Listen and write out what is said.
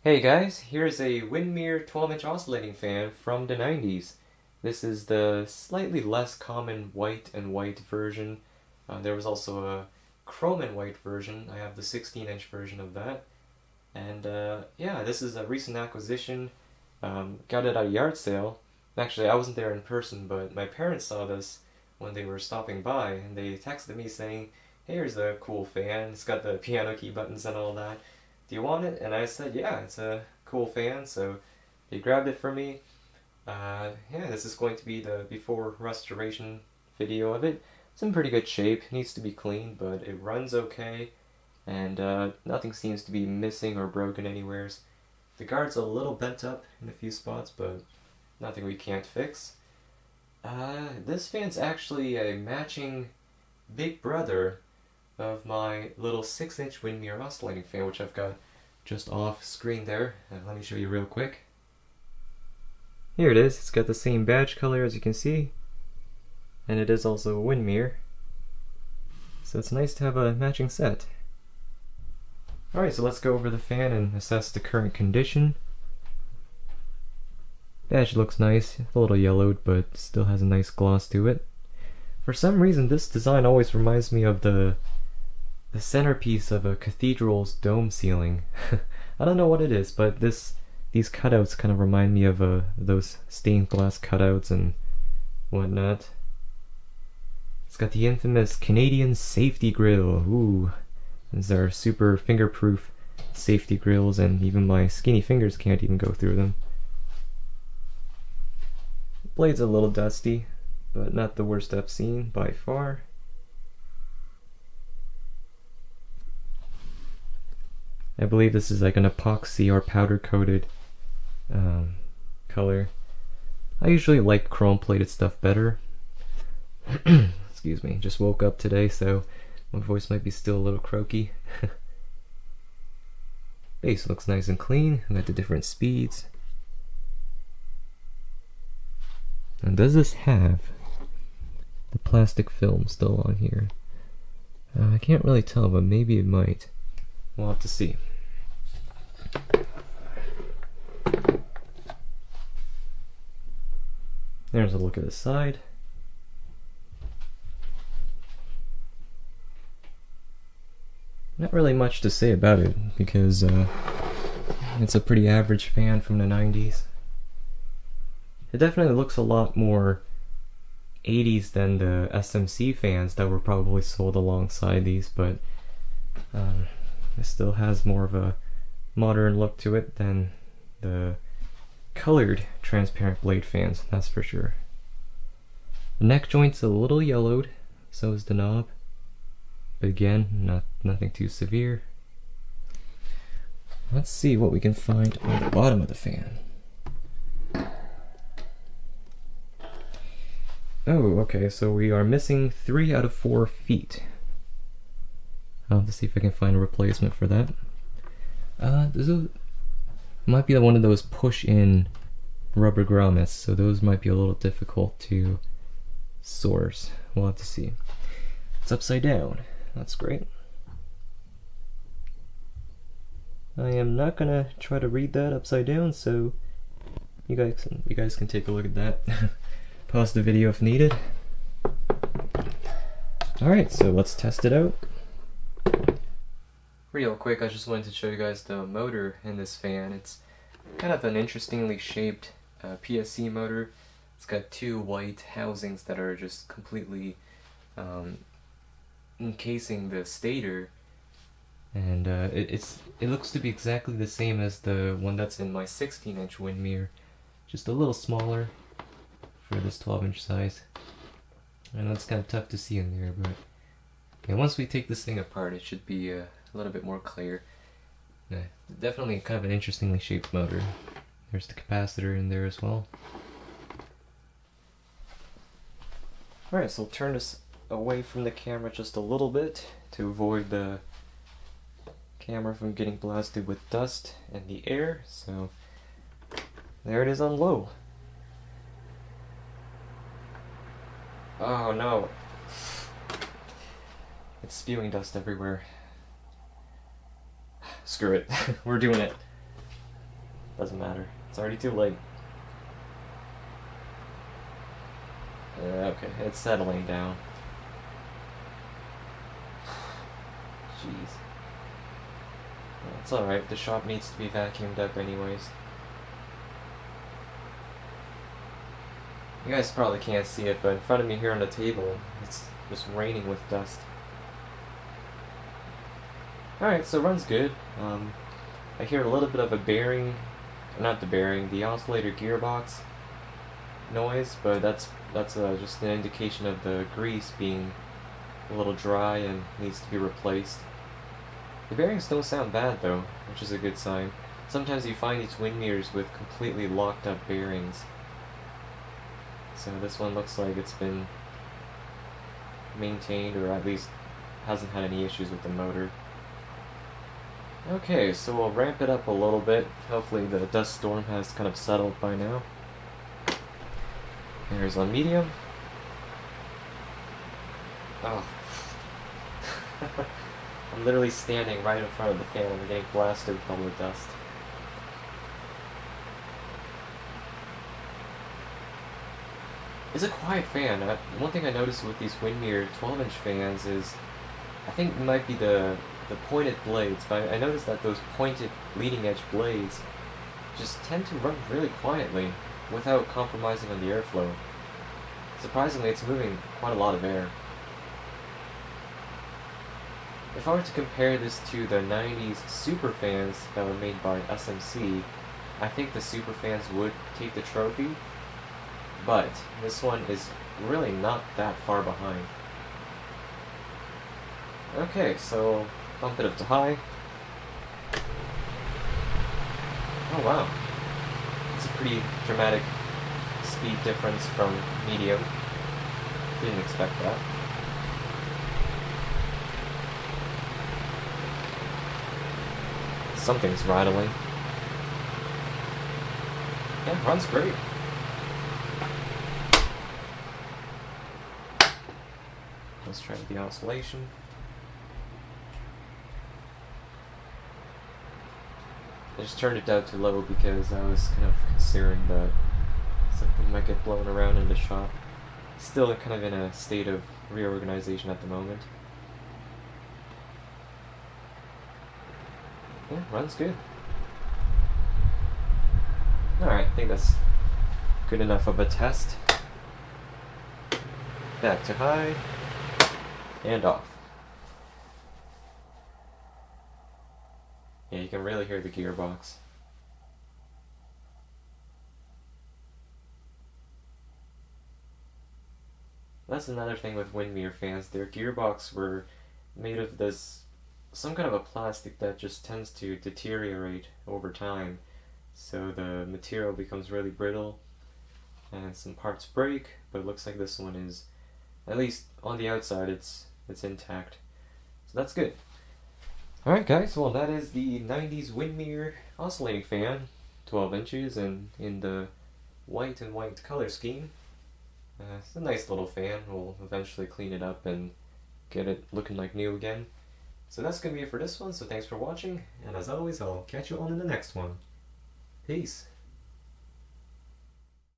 Hey guys, here's a Windmere 12-inch oscillating fan from the 90s. This is the slightly less common white and white version. There was also a chrome and white version. I have the 16-inch version of that. And yeah, this is a recent acquisition. Got it at a yard sale. Actually, I wasn't there in person, but my parents saw this when they were stopping by, and they texted me saying, "Hey, here's a cool fan. It's got the piano key buttons and all that. Do you want it?" And I said, yeah, it's a cool fan, so they grabbed it for me. Yeah, this is going to be the before restoration video of it. It's in pretty good shape, needs to be cleaned, but it runs okay, and nothing seems to be missing or broken anywhere. The guard's a little bent up in a few spots, but nothing we can't fix. This fan's actually a matching big brother of my little 6-inch Windmere oscillating fan, which I've got just off screen there. Let me show you real quick. Here it is. It's got the same badge color as you can see, and it is also a Windmere, so it's nice to have a matching set. Alright, so let's go over the fan and assess the current condition. Badge looks nice, a little yellowed, but still has a nice gloss to it. For some reason, this design always reminds me of the centerpiece of a cathedral's dome ceiling. I don't know what it is, but these cutouts kind of remind me of those stained glass cutouts and whatnot. It's got the infamous Canadian safety grill. Ooh, these are super finger-proof safety grills, and even my skinny fingers can't even go through them. Blade's a little dusty, but not the worst I've seen by far. I believe this is like an epoxy or powder coated color. I usually like chrome plated stuff better. Excuse me, just woke up today, so my voice might be still a little croaky. Base looks nice and clean. I got the different speeds. And does this have the plastic film still on here? I can't really tell, but maybe it might. We'll have to see. There's a look at the side. Not really much to say about it, because it's a pretty average fan from the 90s. It definitely looks a lot more 80s than the SMC fans that were probably sold alongside these, but it still has more of a modern look to it than the colored transparent blade fans, that's for sure. The neck joint's a little yellowed, so is the knob, but again, nothing too severe. Let's see what we can find on the bottom of the fan. Oh, okay, so we are missing 3 out of 4 feet. I'll have to see if I can find a replacement for that. Might be one of those push-in rubber grommets, so those might be a little difficult to source. We'll have to see. It's upside down. That's great. I am not gonna try to read that upside down, so you guys can take a look at that. Pause the video if needed. Alright, so let's test it out. Real quick, I just wanted to show you guys the motor in this fan. It's kind of an interestingly shaped PSC motor. It's got 2 white housings that are just completely encasing the stator, and it looks to be exactly the same as the one that's in my 16-inch Windmere, just a little smaller for this 12-inch size. I know it's kind of tough to see in there, but yeah, once we take this thing apart, it should be a little bit more clear. Definitely kind of an interestingly shaped motor. There's the capacitor in there as well. Alright, so I'll turn this away from the camera just a little bit to avoid the camera from getting blasted with dust and the air. So there it is on low. Oh no. It's spewing dust everywhere. Screw it. We're doing it. Doesn't matter. It's already too late. Okay, it's settling down. Jeez. Well, it's alright, the shop needs to be vacuumed up anyways. You guys probably can't see it, but in front of me here on the table, it's just raining with dust. Alright, so run's good. I hear a little bit of a bearing, not the bearing, the oscillator gearbox noise, but that's just an indication of the grease being a little dry and needs to be replaced. The bearings don't sound bad though, which is a good sign. Sometimes you find these Windmeres with completely locked up bearings. So this one looks like it's been maintained, or at least hasn't had any issues with the motor. Okay, so we'll ramp it up a little bit. Hopefully the dust storm has kind of settled by now. There's on medium. Oh. I'm literally standing right in front of the fan and I'm getting blasted with all the dust. It's a quiet fan. One thing I noticed with these Windmere 12-inch fans is, I think it might be the pointed blades, but I noticed that those pointed leading edge blades just tend to run really quietly without compromising on the airflow. Surprisingly, it's moving quite a lot of air. If I were to compare this to the 90s super fans that were made by SMC, I think the super fans would take the trophy, but this one is really not that far behind. Okay, so bump it up to high. Oh wow, it's a pretty dramatic speed difference from medium. Didn't expect that. Something's rattling. Yeah, runs great. Let's try the oscillation. I just turned it down to low because I was kind of concerned that something might get blown around in the shop. Still kind of in a state of reorganization at the moment. Yeah, runs good. Alright, I think that's good enough of a test. Back to high, and off. Yeah, you can really hear the gearbox. That's another thing with Windmere fans. Their gearbox were made of some kind of a plastic that just tends to deteriorate over time. So the material becomes really brittle and some parts break, but it looks like this one is, at least on the outside, it's intact. So that's good. Alright guys, well that is the 90s Windmere oscillating fan, 12 inches and in the white and white color scheme. It's a nice little fan. We'll eventually clean it up and get it looking like new again. So that's going to be it for this one, so thanks for watching, and as always I'll catch you on in the next one. Peace!